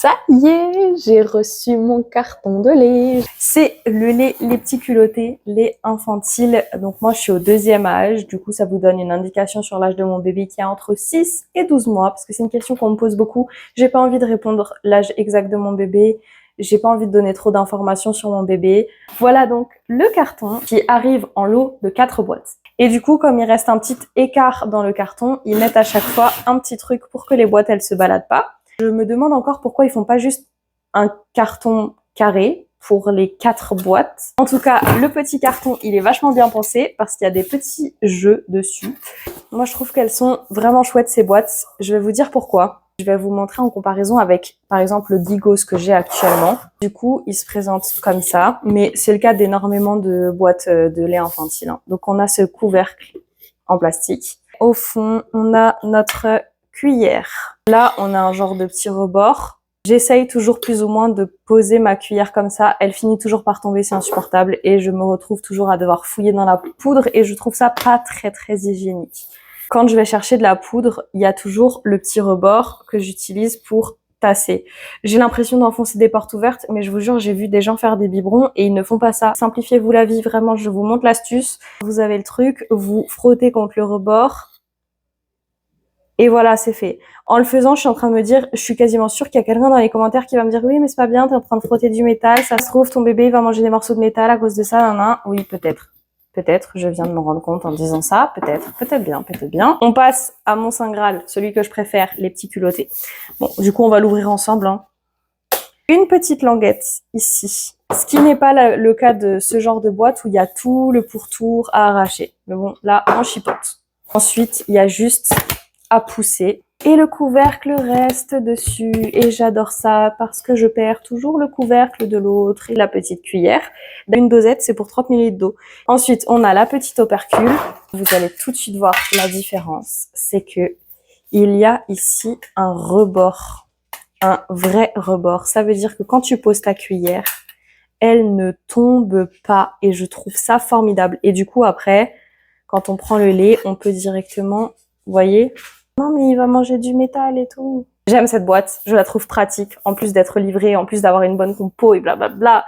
Ça y est, j'ai reçu mon carton de lait. C'est le lait, les petits culottés, lait infantile. Donc moi, je suis au 2e âge. Du coup, ça vous donne une indication sur l'âge de mon bébé qui a entre 6 et 12 mois. Parce que c'est une question qu'on me pose beaucoup. J'ai pas envie de répondre l'âge exact de mon bébé. J'ai pas envie de donner trop d'informations sur mon bébé. Voilà donc le carton qui arrive en lot de 4 boîtes. Et du coup, comme il reste un petit écart dans le carton, ils mettent à chaque fois un petit truc pour que les boîtes, elles se baladent pas. Je me demande encore pourquoi ils font pas juste un carton carré pour les 4 boîtes. En tout cas, le petit carton, il est vachement bien pensé parce qu'il y a des petits jeux dessus. Moi, je trouve qu'elles sont vraiment chouettes, ces boîtes. Je vais vous dire pourquoi. Je vais vous montrer en comparaison avec, par exemple, le Bigos que j'ai actuellement. Du coup, il se présente comme ça, mais c'est le cas d'énormément de boîtes de lait infantile. Donc, on a ce couvercle en plastique. Au fond, on a notre cuillère. Là, on a un genre de petit rebord. J'essaye toujours plus ou moins de poser ma cuillère comme ça. Elle finit toujours par tomber, c'est insupportable. Et je me retrouve toujours à devoir fouiller dans la poudre et je trouve ça pas très hygiénique. Quand je vais chercher de la poudre, il y a toujours le petit rebord que j'utilise pour tasser. J'ai l'impression d'enfoncer des portes ouvertes, mais je vous jure, j'ai vu des gens faire des biberons et ils ne font pas ça. Simplifiez-vous la vie, vraiment, je vous montre l'astuce. Vous avez le truc, vous frottez contre le rebord. Et voilà, c'est fait. En le faisant, je suis en train de me dire, je suis quasiment sûre qu'il y a quelqu'un dans les commentaires qui va me dire, oui, mais c'est pas bien, t'es en train de frotter du métal, ça se trouve, ton bébé, il va manger des morceaux de métal à cause de ça, nan. Oui, peut-être. Peut-être, je viens de me rendre compte en disant ça, peut-être bien. On passe à mon Saint Graal, celui que je préfère, les petits culottés. Bon, du coup, on va l'ouvrir ensemble, hein. Une petite languette, ici. Ce qui n'est pas le cas de ce genre de boîte où il y a tout le pourtour à arracher. Mais bon, là, on chipote. Ensuite, il y a juste à pousser. Et le couvercle reste dessus. Et j'adore ça parce que je perds toujours le couvercle de l'autre et la petite cuillère. Une dosette, c'est pour 30 ml d'eau. Ensuite, on a la petite opercule. Vous allez tout de suite voir la différence. C'est que il y a ici un rebord. Un vrai rebord. Ça veut dire que quand tu poses ta cuillère, elle ne tombe pas. Et je trouve ça formidable. Et du coup, après, quand on prend le lait, on peut directement, vous voyez, non mais il va manger du métal et tout. J'aime cette boîte, je la trouve pratique, en plus d'être livrée, en plus d'avoir une bonne compo et blablabla.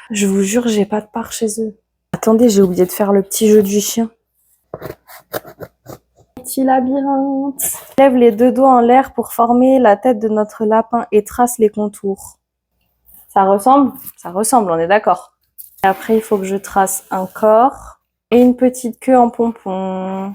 Je vous jure, j'ai pas de part chez eux. Attendez, j'ai oublié de faire le petit jeu du chien. Petit labyrinthe. Lève les 2 doigts en l'air pour former la tête de notre lapin et trace les contours. Ça ressemble? Ça ressemble, on est d'accord. Et après, il faut que je trace un corps et une petite queue en pompon.